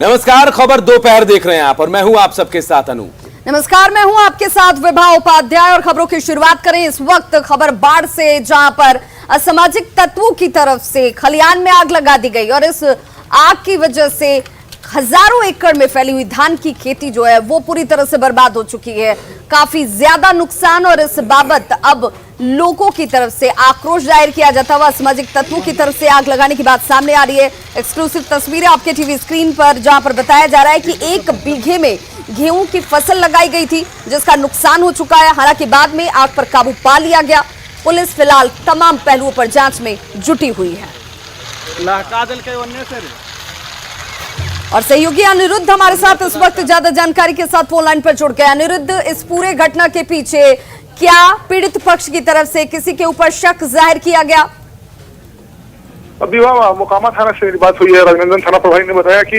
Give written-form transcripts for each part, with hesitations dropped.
नमस्कार, खबर दोपहर देख रहे हैं आप और मैं हूं आप सबके साथ अनु। नमस्कार, मैं हूं आपके साथ विभा उपाध्याय और खबरों की शुरुआत करें इस वक्त खबर बाढ़ से, जहां पर असामाजिक तत्वों की तरफ से खलिहान में आग लगा दी गई और इस आग की वजह से हजारों एकड़ में फैली हुई धान की खेती जो है वो पूरी तरह से बर्बाद हो चुकी है। काफी ज्यादा नुकसान और इस बाबत अब लोगों की तरफ से आक्रोश जाहिर किया जाता हुआ सामाजिक तत्वों की तरफ से आग लगाने की बात सामने आ रही है। एक्सक्लूसिव तस्वीरें आपके टीवी स्क्रीन पर, जहां पर बताया जा रहा है कि 1 बीघे में गेहूं की फसल लगाई गई थी जिसका नुकसान हो चुका है। हालांकि बाद में आग पर काबू पा लिया गया। पुलिस फिलहाल तमाम पहलुओं पर जांच में जुटी हुई है। और सहयोगी अनिरुद्ध हमारे साथ इस वक्त ज्यादा जानकारी के साथ फोन लाइन पर जुड़ गए। अनिरुद्ध, इस पूरे घटना के पीछे क्या पीड़ित पक्ष की तरफ से किसी के ऊपर शक जाहिर किया गया? अभी वह मोकामा थाना से बात हुई है। रघुनंदन थाना प्रभारी ने बताया कि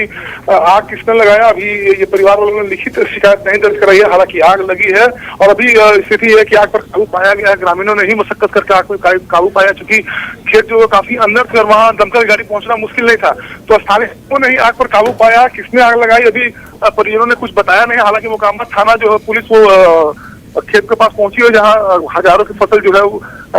आग किसने लगाया, अभी ये परिवार वालों ने लिखित शिकायत नहीं दर्ज कराई है। हालांकि आग लगी है और अभी स्थिति है कि आग पर काबू पाया गया है। ग्रामीणों ने ही मशक्कत करके आग पर काबू पाया, चूंकि खेत जो काफी अंदर थे और वहाँ दमकल गाड़ी पहुंचना मुश्किल नहीं था, तो स्थानीय लोगों ने ही आग पर काबू पाया। किसने आग लगाई अभी परिजनों ने कुछ बताया नहीं। हालांकि मोकामा थाना जो है पुलिस वो खेत के पास पहुंची है जहां हजारों की फसल जो है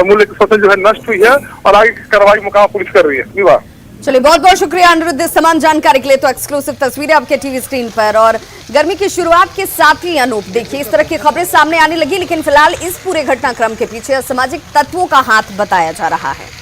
मूल्य की फसल जो है नष्ट हुई है और आगे की कार्रवाई मोकामा पुलिस कर रही है। विवाह चलिए, बहुत बहुत शुक्रिया अनिरुद्ध इस समान जानकारी के लिए। तो एक्सक्लूसिव तस्वीरें आपके टीवी स्क्रीन पर। और गर्मी की शुरुआत के साथ ही अनूप देखिए इस तरह की खबरें सामने आने लगी, लेकिन फिलहाल इस पूरे घटनाक्रम के पीछे असामाजिक तत्वों का हाथ बताया जा रहा है।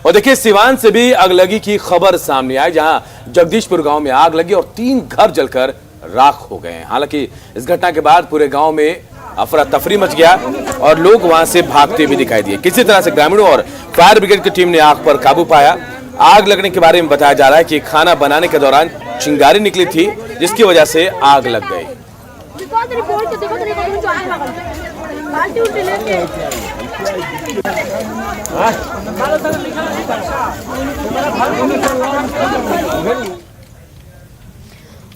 और देखिए, सिवान से भी अगलगी की खबर सामने आई, जहां जगदीशपुर गांव में आग लगी और 3 घर जलकर राख हो गए हैं। हालांकि इस घटना के बाद पूरे गांव में अफरा तफरी मच गया और लोग वहां से भागते भी दिखाई दिए। किसी तरह से ग्रामीणों और फायर ब्रिगेड की टीम ने आग पर काबू पाया। आग लगने के बारे में बताया जा रहा है कि खाना बनाने के दौरान चिंगारी निकली थी, जिसकी वजह से आग लग गई।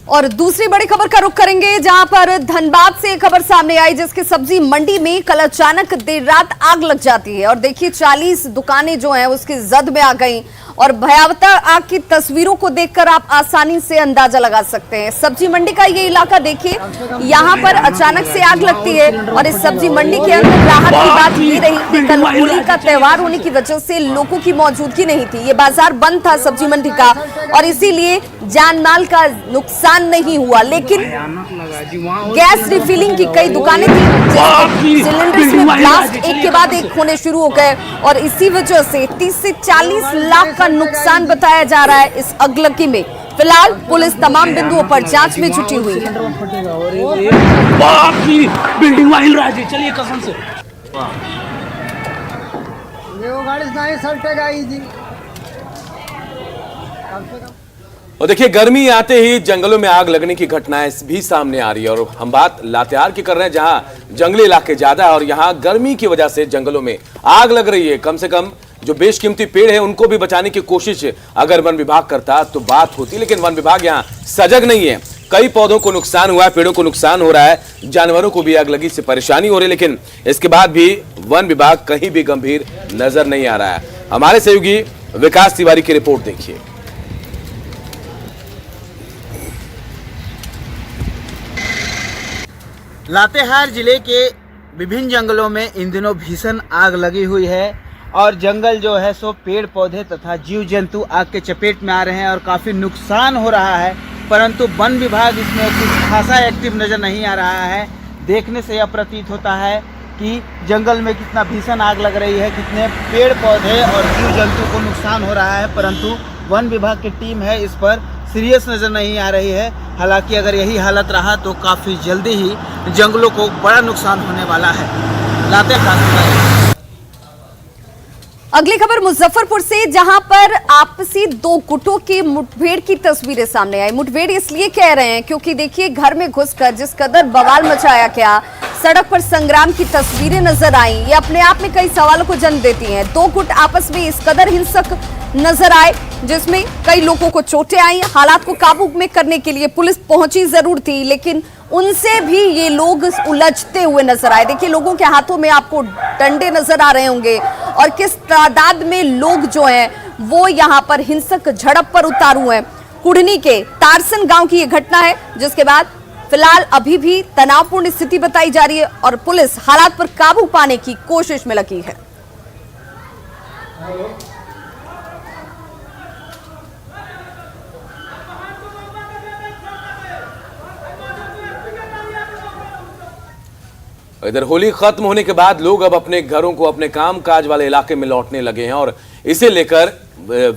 और दूसरी बड़ी खबर का रुख करेंगे, जहां पर धनबाद से एक खबर सामने आई जिसके सब्जी मंडी में कल अचानक देर रात आग लग जाती है। और देखिए 40 दुकानें जो हैं उसकी जद में आ गई और भयावह आग की तस्वीरों को देखकर आप आसानी से अंदाजा लगा सकते हैं। सब्जी मंडी का ये इलाका देखिए, यहाँ पर अचानक से आग लगती है और इस सब्जी मंडी के अंदर राहत की बात ये रही कि कल होली का त्योहार होने की वजह से लोगों की मौजूदगी नहीं थी। ये बाजार बंद था सब्जी मंडी का और इसीलिए जान माल का नुकसान नहीं हुआ, लेकिन गैस रिफिलिंग की कई दुकानें थी, सिलेंडर्स में ब्लास्ट एक के बाद एक होने शुरू हो गए और इसी वजह से 30 से 40 लाख का नुकसान बताया जा रहा है इस अगलगी में। फिलहाल पुलिस तमाम बिंदुओं पर जांच में जुटी हुई है। बिल्डिंग वाहिल राजी, चलिए कसम से और देखिए, गर्मी आते ही जंगलों में आग लगने की घटनाएं भी सामने आ रही है। और हम बात लातेहार की कर रहे हैं, जहां जंगली इलाके ज्यादा है और यहां गर्मी की वजह से जंगलों में आग लग रही है। कम से कम जो बेशकीमती पेड़ है उनको भी बचाने की कोशिश अगर वन विभाग करता तो बात होती, लेकिन वन विभाग यहाँ सजग नहीं है। कई पौधों को नुकसान हुआ है, पेड़ों को नुकसान हो रहा है, जानवरों को भी आगलगी से परेशानी हो रही है, लेकिन इसके बाद भी वन विभाग कहीं भी गंभीर नजर नहीं आ रहा है। हमारे सहयोगी विकास तिवारी की रिपोर्ट देखिए। लातेहार जिले के विभिन्न जंगलों में इन दिनों भीषण आग लगी हुई है और जंगल जो है सो पेड़ पौधे तथा जीव जंतु आग के चपेट में आ रहे हैं और काफ़ी नुकसान हो रहा है, परंतु वन विभाग इसमें कुछ खासा एक्टिव नज़र नहीं आ रहा है। देखने से यह प्रतीत होता है कि जंगल में कितना भीषण आग लग रही है, कितने पेड़ पौधे और जीव जंतु को नुकसान हो रहा है, परंतु वन विभाग की टीम है इस पर सीरियस नज़र नहीं आ रही है। हालांकि अगर यही हालत रहा तो काफ़ी जल्दी ही जंगलों को बड़ा नुकसान होने वाला है। लातेहार अगली खबर मुजफ्फरपुर से, जहां पर आपसी 2 गुटों की मुठभेड़ की तस्वीरें सामने आई। मुठभेड़ इसलिए कह रहे हैं क्योंकि देखिए घर में घुसकर जिस कदर बवाल मचाया गया, सड़क पर संग्राम की तस्वीरें नजर आई, ये अपने आप में कई सवालों को जन्म देती हैं। 2 गुट आपस में इस कदर हिंसक नजर आए, जिसमें कई लोगों को चोटें आई। हालात को काबू में करने के लिए पुलिस पहुंची जरूर थी, लेकिन उनसे भी ये लोग उलझते हुए नजर आए। देखिए, लोगों के हाथों में आपको डंडे नजर आ रहे होंगे और किस तादाद में लोग जो हैं वो यहां पर हिंसक झड़प पर उतारू हैं। कुढ़नी के तारसन गांव की ये घटना है, जिसके बाद फिलहाल अभी भी तनावपूर्ण स्थिति बताई जा रही है और पुलिस हालात पर काबू पाने की कोशिश में लगी है। इधर होली खत्म होने के बाद लोग अब अपने घरों को अपने काम काज वाले इलाके में लौटने लगे हैं और इसे लेकर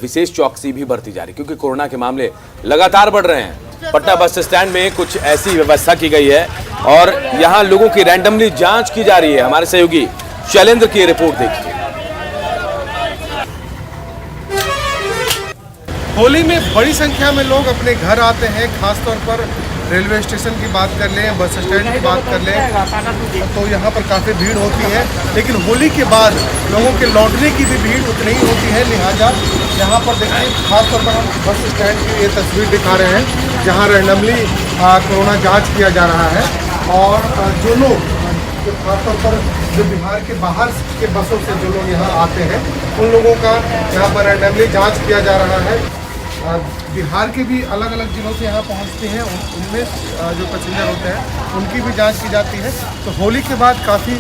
विशेष चौकसी भी बरती जा रही है, क्योंकि कोरोना के मामले लगातार बढ़ रहे हैं। पटना बस स्टैंड में कुछ ऐसी व्यवस्था की गई है और यहां लोगों की रैंडमली जांच की जा रही है। हमारे सहयोगी शैलेंद्र की रिपोर्ट देखिए। होली में बड़ी संख्या में लोग अपने घर आते हैं, खासतौर पर रेलवे स्टेशन की बात कर लें, बस स्टैंड की बात कर लें, तो यहाँ पर काफ़ी भीड़ होती है। लेकिन होली के बाद लोगों के लौटने की भी भीड़ उतनी ही होती है। लिहाजा यहाँ पर देखिए, खासतौर पर हम बस स्टैंड की ये तस्वीर दिखा रहे हैं, जहाँ रैंडमली कोरोना जांच किया जा रहा है और जो लोग खासतौर पर जो बिहार के बाहर के बसों से जो लोग यहाँ आते हैं, उन लोगों का यहाँ पर रैंडमली जाँच किया जा रहा है। बिहार के भी अलग अलग जिलों से यहाँ पहुँचते हैं, उनमें जो पैसेंजर होते हैं उनकी भी जांच की जाती है। तो होली के बाद काफ़ी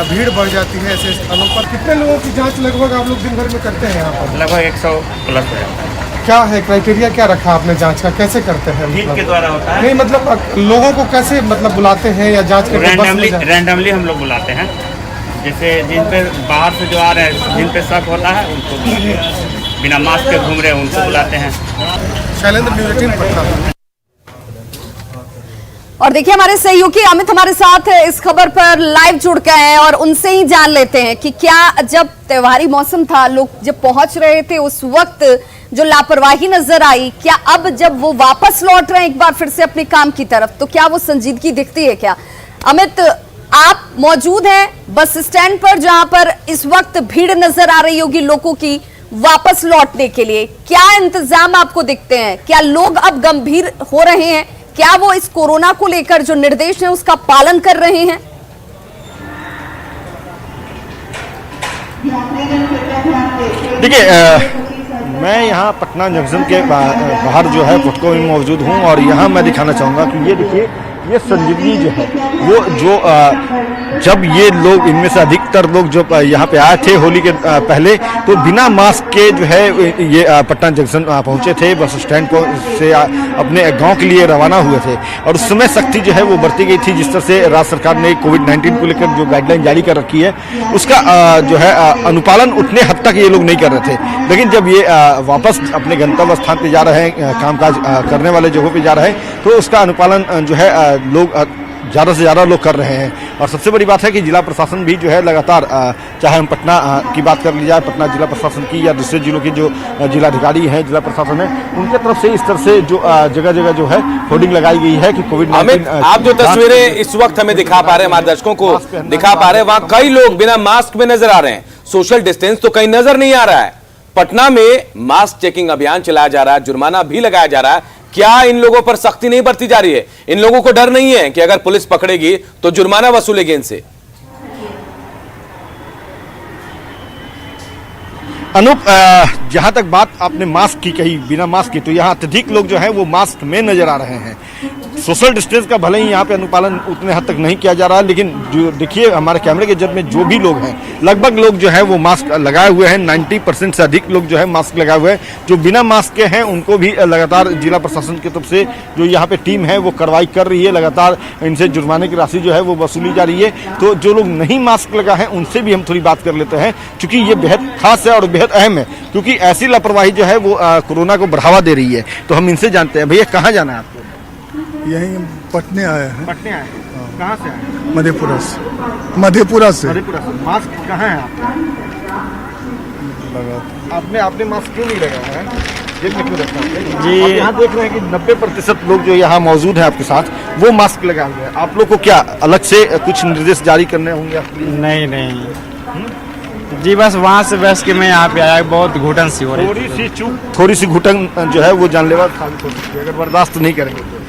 भीड़ बढ़ जाती है ऐसे स्थानों पर। कितने लोगों की जांच लगभग आप लोग दिन भर में करते हैं यहाँ पर? लगभग 100 प्लस हो जाता है। क्या है क्राइटेरिया, क्या रखा आपने जांच का, कैसे करते हैं? टीम के द्वारा होता है। नहीं मतलब लोगों को कैसे मतलब बुलाते हैं या जाँच करके? रैंडमली हम लोग बुलाते हैं। जैसे जिन पे बाहर से जो आ रहे हैं, जिन पे शक होता है उनको बुलाते हैं। बिना मास्क के घूम रहे हैं उनको बुलाते हैं। शैलेंद्र, न्यूज़ 18 पटना। और देखिए, हमारे सहयोगी अमित हमारे साथ इस खबर पर लाइव जुड़ गए हैं और उनसे ही जान लेते हैं कि क्या जब त्योहारी मौसम था, लोग जब पहुंच रहे थे, उस वक्त जो लापरवाही नजर आई, क्या अब जब वो वापस लौट रहे हैं एक बार फिर से अपने काम की तरफ, तो क्या वो संजीदगी दिखती है क्या? अमित, आप मौजूद हैं बस स्टैंड पर, जहां पर इस वक्त भीड़ नजर आ रही होगी लोगों की वापस लौटने के लिए। क्या इंतजाम आपको दिखते हैं? क्या लोग अब गंभीर हो रहे हैं? क्या वो इस कोरोना को लेकर जो निर्देश हैं उसका पालन कर रहे हैं? देखिए, मैं यहाँ पटना जंक्शन के बाहर जो है फुटको में मौजूद हूँ और यहाँ मैं दिखाना चाहूँगा कि ये देखिए, ये संजीवनी जो है वो जो जब ये लोग, इनमें से अधिकतर लोग जो यहाँ पे आए थे होली के पहले, तो बिना मास्क के जो है ये पटना जंक्शन पहुँचे थे, बस स्टैंड से अपने गांव के लिए रवाना हुए थे। और उस समय सख्ती जो है वो बरती गई थी। जिस तरह से राज्य सरकार ने कोविड-19 को लेकर जो गाइडलाइन जारी कर रखी है, उसका जो है अनुपालन उतने हद तक ये लोग नहीं कर रहे थे। लेकिन जब ये वापस अपने गंतव्य स्थान पे जा रहे हैं, कामकाज करने वाले जगहों पे जा रहे हैं, तो उसका अनुपालन जो है लोग ज़्यादा से ज़्यादा लोग कर रहे हैं। और सबसे बड़ी बात है कि जिला प्रशासन भी जो है लगातार, चाहे हम पटना की बात कर ली जाए, पटना जिला प्रशासन की या दूसरे जिलों के जो जिलाधिकारी हैं, जिला प्रशासन है, उनके तरफ से इस तरह से जो जगह जगह जो है होर्डिंग लगाई गई है कि कोविड-19। आप जो तस्वीरें इस वक्त हमें दिखा पा रहे हैं, हमारे दर्शकों को दिखा पा रहे हैं, वहां कई लोग बिना मास्क में नजर आ रहे हैं। सोशल डिस्टेंस तो कहीं नजर नहीं आ रहा है। पटना में मास्क चेकिंग अभियान चलाया जा रहा है, जुर्माना भी लगाया जा रहा है। क्या इन लोगों पर सख्ती नहीं बरती जा रही है? इन लोगों को डर नहीं है कि अगर पुलिस पकड़ेगी तो जुर्माना वसूलेगी इनसे? अनूप, जहां तक बात आपने मास्क की कही, बिना मास्क की, तो यहाँ अत्यधिक लोग जो हैं वो मास्क में नजर आ रहे हैं। सोशल डिस्टेंस का भले ही यहाँ पे अनुपालन उतने हद तक नहीं किया जा रहा है, लेकिन जो देखिए हमारे कैमरे के जब में जो भी लोग हैं, लगभग लोग जो है वो मास्क लगाए हुए हैं। 90% से अधिक लोग जो है मास्क लगाए हुए हैं। जो बिना मास्क के हैं उनको भी लगातार जिला प्रशासन की तरफ से जो यहाँ पे टीम है वो कार्रवाई कर रही है। लगातार इनसे जुर्माने की राशि जो है वो वसूली जा रही है। तो जो लोग नहीं मास्क लगा है उनसे भी हम थोड़ी बात कर लेते हैं, क्योंकि ये बेहद खास है और बेहद अहम है, क्योंकि ऐसी लापरवाही जो है वो कोरोना को बढ़ावा दे रही है। तो हम इनसे जानते हैं, भैया कहाँ जाना है आपको? यहीं पटने आए हैं। पटने आए हैं। कहाँ से आए? मधेपुरा से। मधेपुरा से। मास्क कहाँ है आपका? आपने मास्क क्यों नहीं लगाया है? जेब में क्यों रखा है? जी, यहाँ देख रहे हैं कि 90% लोग जो यहाँ मौजूद हैं आपके साथ, वो मास्क लगाए हुए हैं। आप लोग को क्या अलग से कुछ निर्देश जारी करने होंगे आपके लिए? नहीं, जी बस वहाँ से बस के मैं यहाँ पे आया, बहुत घुटन सी हो रही है। थोड़ी सी घुटन जो है वो जानलेवा साबित हो सकती है अगर बर्दाश्त नहीं करेंगे तो।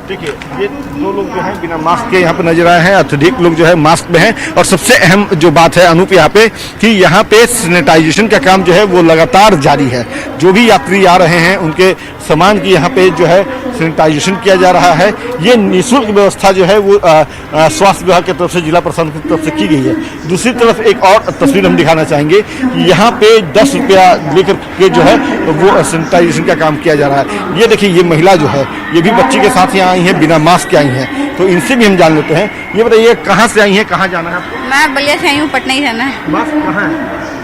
देखिए ये दो लोग जो हैं बिना मास्क के यहाँ पे नजर आए हैं, अत्यधिक लोग जो है मास्क में हैं। और सबसे अहम जो बात है अनूप यहाँ पे कि यहाँ पे सैनिटाइजेशन का काम जो है वो लगातार जारी है। जो भी यात्री आ रहे हैं उनके सामान की यहाँ पे जो है सैनिटाइजेशन किया जा रहा है। ये निःशुल्क व्यवस्था जो है वो स्वास्थ्य विभाग की तरफ से, जिला प्रशासन की तरफ से की गई है। दूसरी तरफ एक और तस्वीर हम दिखाना चाहेंगे कि यहाँ पे 10 रुपया लेकर के जो है वो सैनिटाइजेशन का काम किया जा रहा है। ये देखिए ये महिला जो है ये भी बच्ची के साथ यहाँ आई हैं, बिना मास्क के आई हैं, तो इनसे भी हम जान लेते हैं। ये बताइए कहाँ से आई हैं, कहाँ जाना है आपको? मैं बलिया से आई हूँ, पटना ही जाना है। मास्क कहाँ है?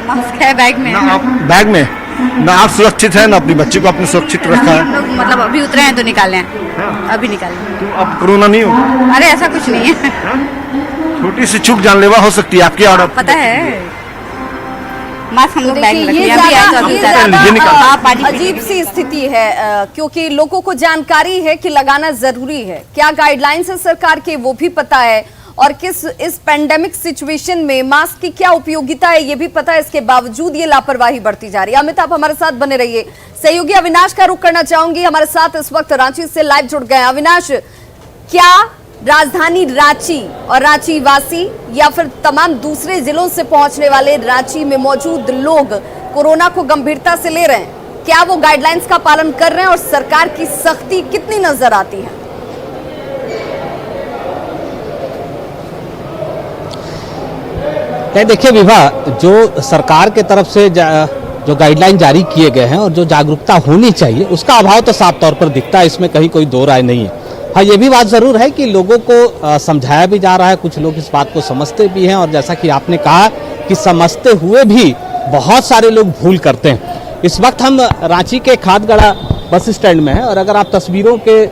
मास्क है बैग में। ना आप बैग में, ना आप सुरक्षित है ना अपनी बच्ची को आपने सुरक्षित रखा है। मतलब अभी उतरे हैं तो निकाले हैं, अभी निकाले। तो अब कोरोना नहीं होगा? अरे ऐसा कुछ नहीं है। छोटी सी चूक जानलेवा हो सकती है आपकी। और पता है मास्क हम लोग बैग में ये रखते हैं। ज्यादा अजीब सी स्थिति है क्योंकि लोगों को जानकारी है कि लगाना जरूरी है, क्या गाइडलाइंस है सरकार के वो भी पता है, और इस पेंडेमिक सिचुएशन में मास्क की क्या उपयोगिता है ये भी पता है। इसके बावजूद ये लापरवाही बढ़ती जा रही है। अमित आप हमारे साथ बने रहिए। सहयोगी अविनाश का रुख करना चाहूंगी, हमारे साथ इस वक्त रांची से लाइव जुड़ गए। अविनाश, क्या राजधानी रांची और रांची वासी या फिर तमाम दूसरे जिलों से पहुंचने वाले रांची में मौजूद लोग कोरोना को गंभीरता से ले रहे हैं? क्या वो गाइडलाइंस का पालन कर रहे हैं और सरकार की सख्ती कितनी नजर आती है? देखिए विभा, जो सरकार के तरफ से जो गाइडलाइन जारी किए गए हैं और जो जागरूकता होनी चाहिए उसका अभाव तो साफ तौर पर दिखता है, इसमें कहीं कोई दो राय नहीं है। हाँ, ये भी बात जरूर है कि लोगों को समझाया भी जा रहा है, कुछ लोग इस बात को समझते भी हैं, और जैसा कि आपने कहा कि समझते हुए भी बहुत सारे लोग भूल करते हैं। इस वक्त हम रांची के खादगड़ा बस स्टैंड में हैं, और अगर आप तस्वीरों के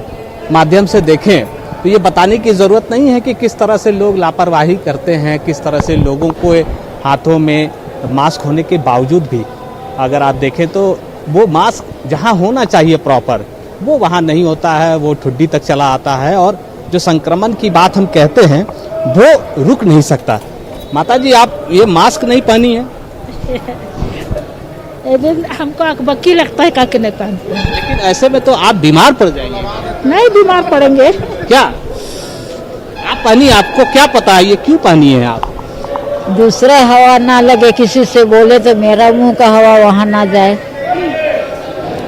माध्यम से देखें तो ये बताने की ज़रूरत नहीं है कि किस तरह से लोग लापरवाही करते हैं, किस तरह से लोगों को हाथों में मास्क होने के बावजूद भी अगर आप देखें तो वो मास्क जहाँ होना चाहिए प्रॉपर वो वहाँ नहीं होता है, वो ठुड्डी तक चला आता है, और जो संक्रमण की बात हम कहते हैं वो रुक नहीं सकता। माता जी, आप ये मास्क नहीं पहनी है? हमको अकबकी लगता है काके नहीं पहनते। लेकिन ऐसे में तो आप बीमार पड़ जाएंगे। नहीं बीमार पड़ेंगे। क्या आप पहनी, आपको क्या पता है ये क्यों पहनी है आप? दूसरा हवा ना लगे, किसी से बोले तो मेरा मुंह का हवा वहाँ ना जाए।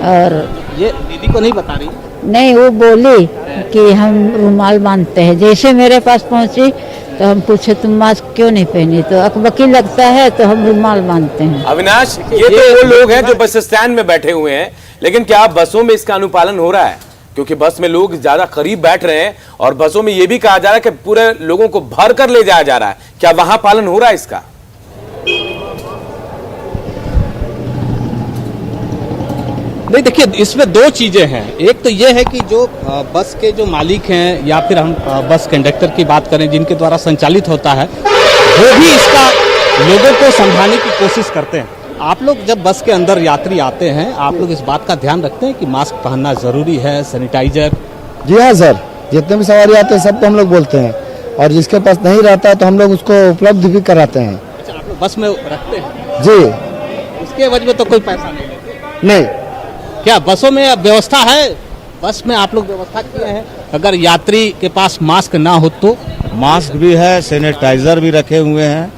और ये दीदी को नहीं बता रही? नहीं, वो बोली कि हम रुमाल बांधते हैं। जैसे मेरे पास पहुंची तो हम पूछे तुम मास्क क्यों नहीं पहनी, तो अकबकी लगता है तो हम रुमाल बांधते हैं। अविनाश, ये तो वो लोग हैं जो बस स्टैंड में बैठे हुए हैं, लेकिन क्या बसों में इसका अनुपालन हो रहा है? क्योंकि बस में लोग ज्यादा करीब बैठ रहे हैं और बसों में ये भी कहा जा रहा है कि पूरे लोगों को भर कर ले जाया जा रहा है, क्या वहां पालन हो रहा है इसका? नहीं, देखिए इसमें दो चीजें हैं। एक तो ये है कि जो बस के जो मालिक हैं या फिर हम बस कंडक्टर की बात करें जिनके द्वारा संचालित होता है, वो भी इसका लोगों को समझाने की कोशिश करते हैं। आप लोग जब बस के अंदर यात्री आते हैं, आप लोग इस बात का ध्यान रखते हैं कि मास्क पहनना जरूरी है, सैनिटाइजर? जी हाँ सर, जितने भी सवारी आते हैं सबको हम लोग बोलते हैं, और जिसके पास नहीं रहता है तो हम लोग उसको उपलब्ध भी कराते हैं। अच्छा, आप लोग बस में रखते हैं? जी। उसके वजह में तो कोई पैसा नहीं लेते? नहीं। क्या बसों में व्यवस्था है? बस में आप लोग व्यवस्था किए हैं अगर यात्री के पास मास्क ना हो तो? मास्क भी है, सैनिटाइजर भी रखे हुए हैं,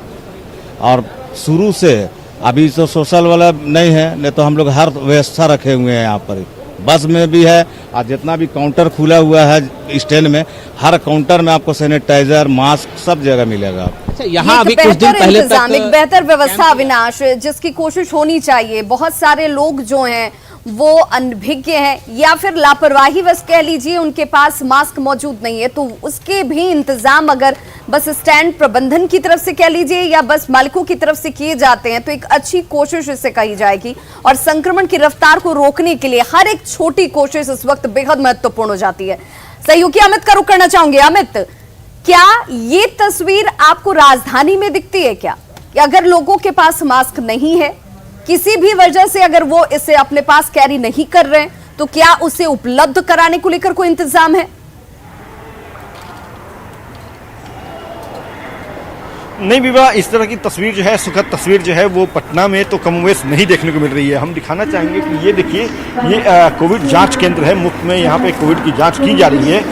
और शुरू से अभी तो सोशल वाला नहीं है, नहीं तो हम लोग हर व्यवस्था रखे हुए हैं यहाँ पर। बस में भी है, और जितना भी काउंटर खुला हुआ है स्टैंड में, हर काउंटर में आपको सैनिटाइजर मास्क सब जगह मिलेगा। अच्छा, यहाँ अभी कुछ दिन पहले तक एक बेहतर व्यवस्था अविनाश, जिसकी कोशिश होनी चाहिए। बहुत सारे लोग जो हैं वो अनभिज्ञ हैं या फिर लापरवाही बस कह लीजिए, उनके पास मास्क मौजूद नहीं है, तो उसके भी इंतजाम अगर बस स्टैंड प्रबंधन की तरफ से कह लीजिए या बस मालिकों की तरफ से किए जाते हैं तो एक अच्छी कोशिश इससे कही जाएगी। और संक्रमण की रफ्तार को रोकने के लिए हर एक छोटी कोशिश इस वक्त बेहद महत्वपूर्ण हो जाती है। सहयोगी अमित का रुख करना चाहूंगे। अमित, क्या ये तस्वीर आपको राजधानी में दिखती है क्या, कि अगर लोगों के पास मास्क नहीं है, किसी भी वजह से अगर वो इसे अपने पास कैरी नहीं कर रहे हैं, तो क्या उसे उपलब्ध कराने को लेकर कोई इंतजाम है? नहीं विवाह, इस तरह की तस्वीर जो है, सुखद तस्वीर जो है वो पटना में तो कमोवेश नहीं देखने को मिल रही है। हम दिखाना चाहेंगे कि ये देखिए, ये कोविड जांच केंद्र है, मुफ्त में यहाँ पे कोविड की जांच की जा रही है।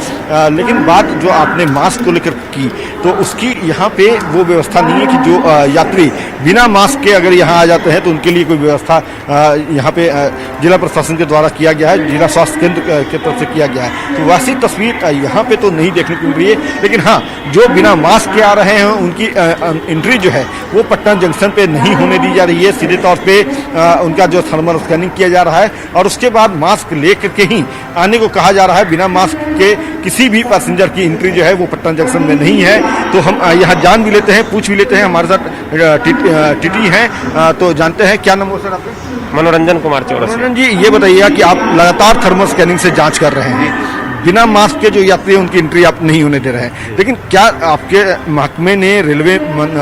लेकिन बात जो आपने मास्क को लेकर की, तो उसकी यहाँ पे वो व्यवस्था नहीं है कि जो यात्री बिना मास्क के अगर यहाँ आ जाते हैं तो उनके लिए कोई व्यवस्था यहाँ पे जिला प्रशासन के द्वारा किया गया है, जिला स्वास्थ्य केंद्र की तरफ से किया गया है। तो वैसी तस्वीर यहाँ पे तो नहीं देखने को मिल रही है। लेकिन हाँ, जो बिना मास्क के आ रहे हैं उनकी एंट्री जो है वो पटना जंक्शन पे नहीं होने दी जा रही है। सीधे तौर पे उनका जो थर्मल स्कैनिंग किया जा रहा है और उसके बाद मास्क लेकर के ही आने को कहा जा रहा है। बिना मास्क के किसी भी पैसेंजर की एंट्री जो है वो पटना जंक्शन में नहीं है। तो हम यहाँ जान भी लेते हैं, पूछ भी लेते हैं। हमारे साथ टीटी हैं, तो जानते हैं क्या नाम हो सर आपका? मनोरंजन कुमार चौरसिया। मनोरंजन जी, ये बताइए कि आप लगातार थर्मल स्कैनिंग से जाँच कर रहे हैं, बिना मास्क के जो यात्री हैं उनकी एंट्री आप नहीं होने दे रहे हैं, लेकिन क्या आपके महकमे ने, रेलवे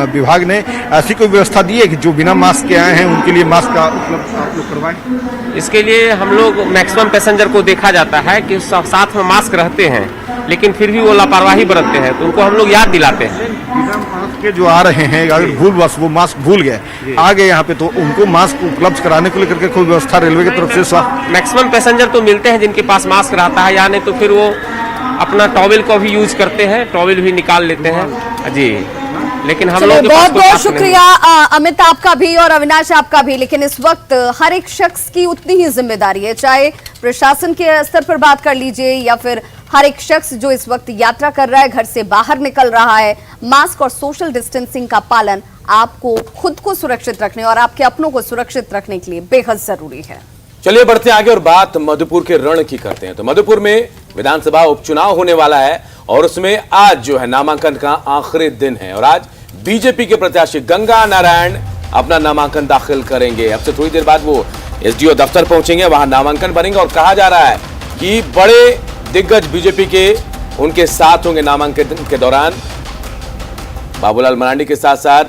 विभाग ने ऐसी कोई व्यवस्था दी है कि जो बिना मास्क के आए हैं उनके लिए मास्क का उपलब्ध आप लोग करवाएं? इसके लिए हम लोग मैक्सिमम पैसेंजर को देखा जाता है कि साथ में मास्क रहते हैं, लेकिन फिर भी वो लापरवाही बरतते हैं, तो उनको हम लोग याद दिलाते हैं। बिना मास्क के जो आ रहे हैं, अगर भूलवश वो मास्क भूल गए, आ गए यहाँ पे, तो उनको मास्क उपलब्ध कराने को लेकर के कोई व्यवस्था रेलवे की तरफ से? मैक्सिमम पैसेंजर तो मिलते हैं जिनके पास मास्क रहता है, या नहीं तो फिर वो अपना टॉवेल को भी यूज करते हैं, टॉवेल भी निकाल लेते हैं जी। लेकिन हम लोग बहुत बहुत शुक्रिया अमित आपका भी और अविनाश आपका भी। लेकिन इस वक्त हर एक शख्स की उतनी ही जिम्मेदारी है, चाहे प्रशासन के स्तर पर बात कर लीजिए या फिर हर एक शख्स जो इस वक्त यात्रा कर रहा है, घर से बाहर निकल रहा है, मास्क और सोशल डिस्टेंसिंग का पालन आपको खुद को सुरक्षित रखने और आपके अपनों को सुरक्षित रखने के लिए बेहद जरूरी है। चलिए बढ़ते आगे और बात मधुपुर के रण की करते हैं। तो मधुपुर में विधानसभा उपचुनाव होने वाला है और उसमें आज जो है नामांकन का आखिरी दिन है और आज बीजेपी के प्रत्याशी गंगा नारायण अपना नामांकन दाखिल करेंगे। अब से थोड़ी देर बाद वो एसडीओ दफ्तर पहुंचेंगे, वहां नामांकन भरेंगे और कहा जा रहा है कि बड़े दिग्गज बीजेपी के उनके साथ होंगे नामांकन के दौरान। बाबूलाल मरांडी के साथ साथ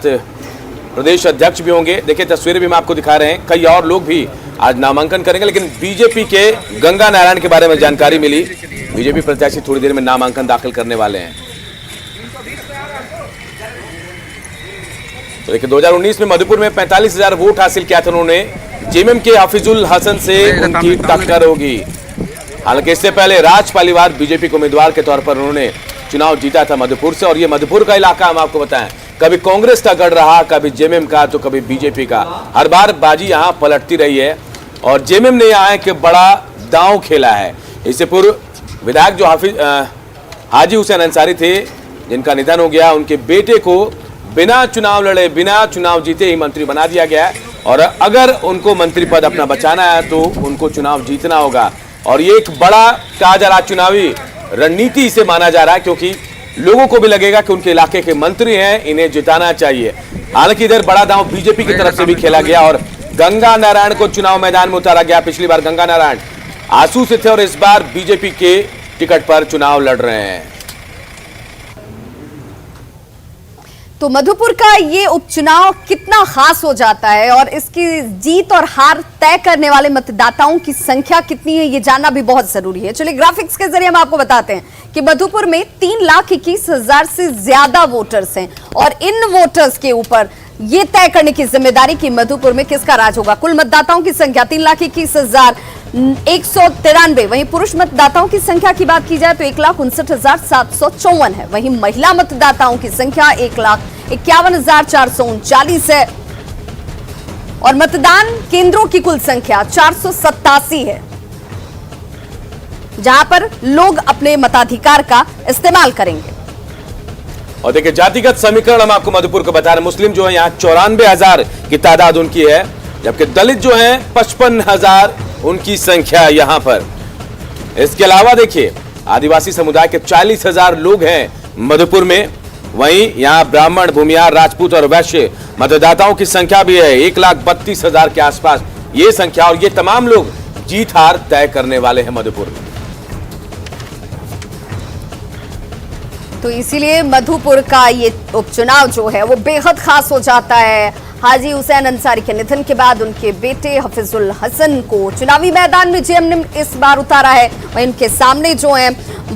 प्रदेश अध्यक्ष भी होंगे। देखिए तस्वीरें भी हम आपको दिखा रहे हैं, कई और लोग भी आज नामांकन करेंगे। लेकिन बीजेपी के गंगा नारायण के बारे में जानकारी मिली, बीजेपी प्रत्याशी थोड़ी देर में नामांकन दाखिल करने वाले हैं। तो देखिए 2019 में मधुपुर में 45,000 वोट हासिल किया था उन्होंने। जेएमएम के हाफिजुल हसन से उनकी टक्कर होगी। हालांकि इससे पहले राज पालीवाल बीजेपी के उम्मीदवार के तौर पर उन्होंने चुनाव जीता था मधुपुर से। और ये मधुपुर का इलाका हम आपको बताएं, कभी कांग्रेस का गढ़ रहा, कभी जेएमएम का, तो कभी बीजेपी का। हर बार बाजी यहां पलटती रही है और जेएमएम ने यहां एक बड़ा दांव खेला है। इससे पूर्व विधायक जो हाजी हुसैन अंसारी थे, जिनका निधन हो गया, उनके बेटे को बिना चुनाव लड़े, बिना चुनाव जीते ही मंत्री बना दिया गया है। और अगर उनको मंत्री पद अपना बचाना है तो उनको चुनाव जीतना होगा। और ये एक बड़ा कहा जा रहा चुनावी रणनीति इसे माना जा रहा है, क्योंकि लोगों को भी लगेगा कि उनके इलाके के मंत्री हैं, इन्हें जिताना चाहिए। हालांकि इधर बड़ा दांव बीजेपी की तरफ से भी खेला गया और गंगा नारायण को चुनाव मैदान में उतारा गया। पिछली बार गंगा नारायण आंसू से थे और इस बार बीजेपी के टिकट पर चुनाव लड़ रहे हैं। तो मधुपुर का ये उपचुनाव कितना खास हो जाता है और इसकी जीत और हार तय करने वाले मतदाताओं की संख्या कितनी है, ये जानना भी बहुत जरूरी है। चलिए ग्राफिक्स के जरिए हम आपको बताते हैं कि मधुपुर में 3,21,000 से ज्यादा वोटर्स हैं और इन वोटर्स के ऊपर ये तय करने की जिम्मेदारी कि मधुपुर में किसका राज होगा। कुल मतदाताओं की संख्या 3,21,193। वहीं पुरुष मतदाताओं की संख्या की बात की जाए तो 1,59,754 है। वहीं महिला मतदाताओं की संख्या 1,51,439 है और मतदान केंद्रों की कुल संख्या 487 है, जहां पर लोग अपने मताधिकार का इस्तेमाल करेंगे। और देखिए जातिगत समीकरण हम आपको मधुपुर को बता रहे हैं। मुस्लिम जो है यहाँ 94,000 की तादाद उनकी है, जबकि दलित जो है 55,000 उनकी संख्या यहाँ पर। इसके अलावा देखिए आदिवासी समुदाय के 40,000 लोग हैं मधुपुर में। वहीं यहाँ ब्राह्मण, भूमियार, राजपूत और वैश्य मतदाताओं की संख्या भी है 1,32,000 के आसपास ये संख्या। और ये तमाम लोग जीत हार तय करने वाले हैं मधुपुर में। तो इसीलिए मधुपुर का ये उपचुनाव जो है वो बेहद खास हो जाता है। हाजी हुसैन अंसारी के निधन के बाद उनके बेटे हफीजुल हसन को चुनावी मैदान में जेएमएम ने इस बार उतारा है। वहीं उनके सामने जो हैं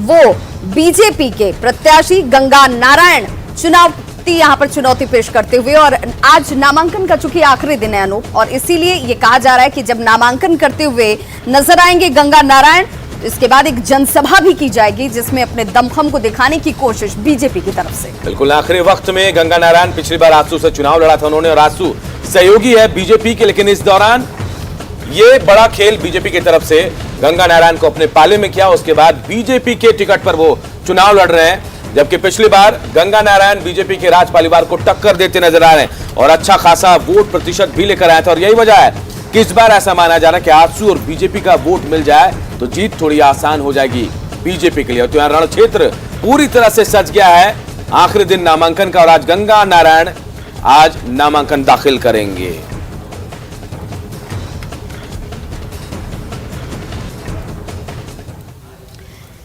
वो बीजेपी के प्रत्याशी गंगा नारायण चुनाव युक्ति यहाँ पर चुनौती पेश करते हुए। और आज नामांकन का चूंकि आखिरी दिन है अनूप, और इसीलिए ये कहा जा रहा है कि जब नामांकन करते हुए नजर आएंगे गंगा नारायण, इसके बाद एक जनसभा भी की जाएगी जिसमें अपने दमखम को दिखाने की कोशिश बीजेपी की तरफ से। बिल्कुल आखिरी वक्त में गंगा नारायण पिछली बार आसू से चुनाव लड़ा था उन्होंने, और आसू सहयोगी है बीजेपी के, लेकिन इस दौरान ये बड़ा खेल बीजेपी की तरफ से गंगा नारायण को अपने पाले में किया। उसके बाद बीजेपी के टिकट पर वो चुनाव लड़ रहे हैं, जबकि पिछली बार गंगा नारायण बीजेपी के राज परिवार को टक्कर देते नजर आ रहे हैं और अच्छा खासा वोट प्रतिशत भी लेकर आए थे। और यही वजह है कि इस बार ऐसा माना जा रहा है कि आसू और बीजेपी का वोट मिल जाए तो जीत थोड़ी आसान हो जाएगी बीजेपी के लिए। तो यहां रण क्षेत्र पूरी तरह से सज गया है आखिरी दिन नामांकन का, और आज गंगा नारायण आज नामांकन दाखिल करेंगे।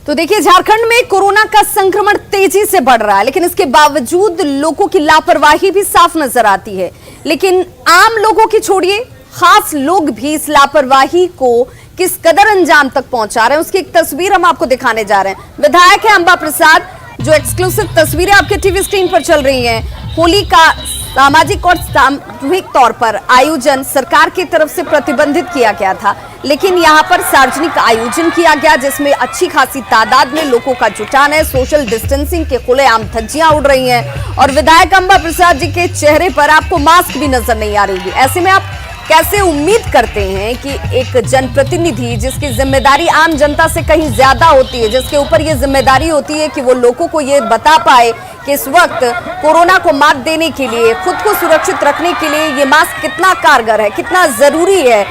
तो देखिए, झारखंड में कोरोना का संक्रमण तेजी से बढ़ रहा है, लेकिन इसके बावजूद लोगों की लापरवाही भी साफ नजर आती है। लेकिन आम लोगों की छोड़िए, खास लोग भी इस लापरवाही को किस कदर अंजाम तक पहुंचा रहे हैं, उसकी एक तस्वीर हम आपको दिखाने जा रहे हैं। विधायक है अंबा प्रसाद, जो एक्सक्लूसिव तस्वीरें आपके टीवी स्क्रीन पर चल रही हैं। होली का सामाजिक और सामूहिक तौर पर आयोजन सरकार की तरफ से प्रतिबंधित किया गया था, लेकिन यहां पर सार्वजनिक आयोजन किया गया जिसमें अच्छी खासी तादाद में लोगों का जुटान है। सोशल डिस्टेंसिंग के खुलेआम धज्जियां उड़ रही हैं और विधायक अंबा प्रसाद जी के चेहरे पर आपको मास्क भी नजर नहीं आ रही है। ऐसे में आप कैसे उम्मीद करते हैं कि एक जनप्रतिनिधि जिसकी जिम्मेदारी आम जनता से कहीं ज्यादा होती है, जिसके ऊपर ये जिम्मेदारी होती है कि वो लोगों को ये बता पाए कि इस वक्त कोरोना को मात देने के लिए, खुद को सुरक्षित रखने के लिए ये मास्क कितना कारगर है, कितना जरूरी है,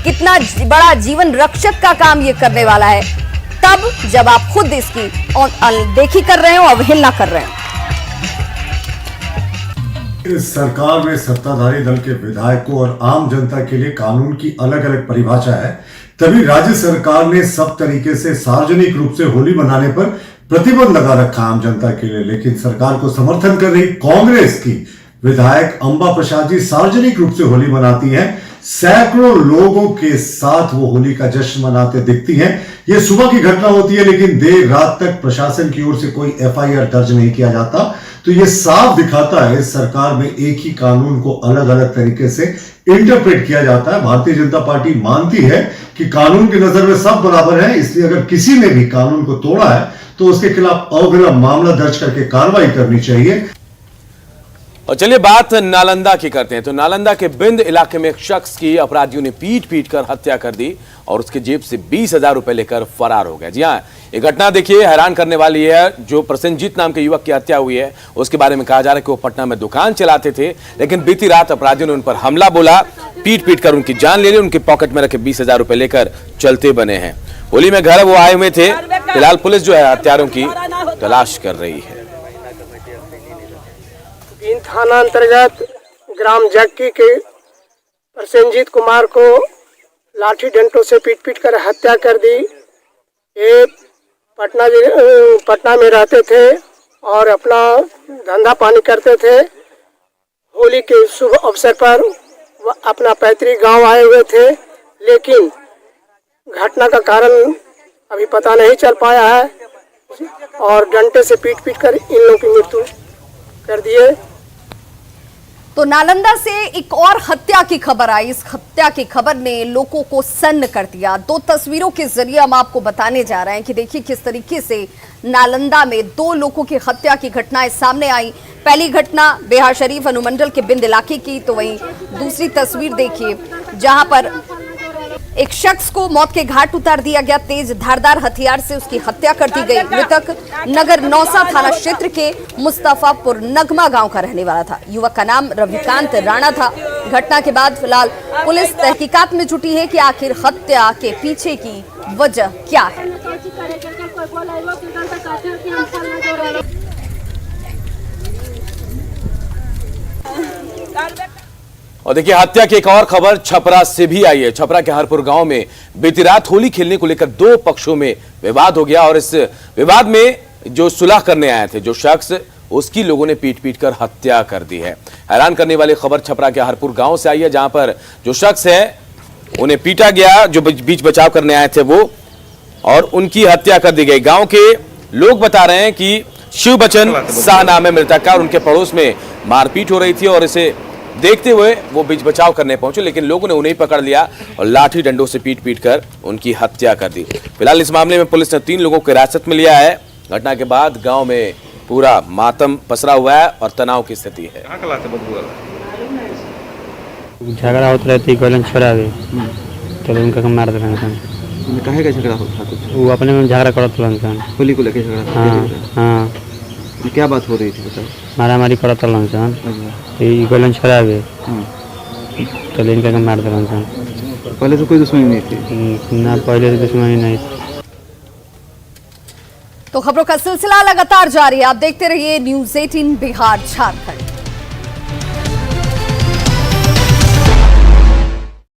कितना बड़ा जीवन रक्षक का काम ये करने वाला है, तब जब आप खुद इसकी अनदेखी कर रहे हो, अवहेलना कर रहे हो। इस सरकार में सत्ताधारी दल के विधायकों और आम जनता के लिए कानून की अलग अलग परिभाषा है, तभी राज्य सरकार ने सब तरीके से सार्वजनिक रूप से होली मनाने पर प्रतिबंध लगा रखा आम जनता के लिए। लेकिन सरकार को समर्थन कर रही कांग्रेस की विधायक अंबा प्रसाद जी सार्वजनिक रूप से होली मनाती हैं, सैकड़ों लोगों के साथ वो होली का जश्न मनाते दिखती हैं। ये सुबह की घटना होती है, लेकिन देर रात तक प्रशासन की ओर से कोई एफआईआर दर्ज नहीं किया जाता। तो ये साफ दिखाता है सरकार में एक ही कानून को अलग अलग तरीके से इंटरप्रेट किया जाता है। भारतीय जनता पार्टी मानती है कि कानून की नजर में सब बराबर है, इसलिए अगर किसी ने भी कानून को तोड़ा है तो उसके खिलाफ अविलंब मामला दर्ज करके कार्रवाई करनी चाहिए। और चलिए बात नालंदा की करते हैं। तो नालंदा के बिंद इलाके में एक शख्स की अपराधियों ने पीट पीट कर हत्या कर दी और उसके जेब से 20,000 रुपए लेकर फरार हो गए। जी हाँ, ये घटना देखिए हैरान करने वाली है। जो प्रसेनजीत नाम के युवक की हत्या हुई है उसके बारे में कहा जा रहा है कि वो पटना में दुकान चलाते थे, लेकिन बीती रात अपराधियों ने उन पर हमला बोला, पीट पीट कर उनकी जान ले ली, उनके पॉकेट में रखे 20,000 रुपए लेकर चलते बने हैं। होली में घर वो आए हुए थे। फिलहाल पुलिस जो है हत्यारों की तलाश कर रही है। थाना अंतर्गत ग्राम जक्की के प्रसेनजीत कुमार को लाठी डंडों से पीट पीट कर हत्या कर दी। ये पटना में रहते थे और अपना धंधा पानी करते थे। होली के शुभ अवसर पर अपना पैतृक गांव आए हुए थे, लेकिन घटना का कारण अभी पता नहीं चल पाया है और डंडे से पीट पीट कर इन लोगों की मृत्यु कर दिए। तो नालंदा से एक और हत्या की खबर आई। इस हत्या की खबर ने लोगों को सन्न कर दिया। दो तस्वीरों के जरिए हम आपको बताने जा रहे हैं कि देखिए किस तरीके से नालंदा में दो लोगों की हत्या की घटनाएं सामने आई। पहली घटना बिहार शरीफ अनुमंडल के बिंद इलाके की, तो वहीं दूसरी तस्वीर देखिए जहां पर एक शख्स को मौत के घाट उतार दिया गया। तेज धारदार हथियार से उसकी हत्या कर दी गई। मृतक नगर नौसा थाना क्षेत्र के मुस्तफापुर नगमा गांव का रहने वाला था। युवक का नाम रविकांत राणा था। घटना के बाद फिलहाल पुलिस तहकीकात में जुटी है कि आखिर हत्या के पीछे की वजह क्या है। और देखिए हत्या की एक और खबर छपरा से भी आई है। छपरा के हरपुर गांव में बीती रात होली खेलने को लेकर दो पक्षों में विवाद हो गया और इस विवाद में जो सुलह करने आए थे जो शख्स, उसकी लोगों ने पीट पीट कर हत्या कर दी है। हैरान करने वाली खबर छपरा के हरपुर गांव से आई है, जहां पर जो शख्स है उन्हें पीटा गया, जो बीच बचाव करने आए थे वो, और उनकी हत्या कर दी गई। गांव के लोग बता रहे हैं कि शिव बचन शाह नाम है मृतक का और उनके पड़ोस में मारपीट हो रही थी और इसे देखते हुए वो बीच बचाव करने पहुंचे, लेकिन लोगों ने उन्हें पकड़ लिया और लाठी डंडों से पीट कर उनकी हत्या कर दी। फिलहाल इस मामले में पुलिस ने 3 लोगों को हिरासत में लिया है। घटना के बाद गांव में पूरा मातम पसरा हुआ है और तनाव की स्थिति है। झगड़ा होता रहती गलन छोड़ा गए तो उनका मार देना काहे का झगड़ा होता कुछ? वो अपने में झगड़ा करत रहन होली को लेके झगड़ा? हाँ क्या बात हो रही थी बताओ? मारामारी करत रहन तो ये गलन छोड़ा गए तो इनका मार देना। पहले तो कोई दुश्मनी नहीं थी ना, पहले तो दुश्मनी नहीं। तो खबरों का सिलसिला लगातार जारी है, आप देखते रहिए न्यूज़ 18 बिहार झारखंड।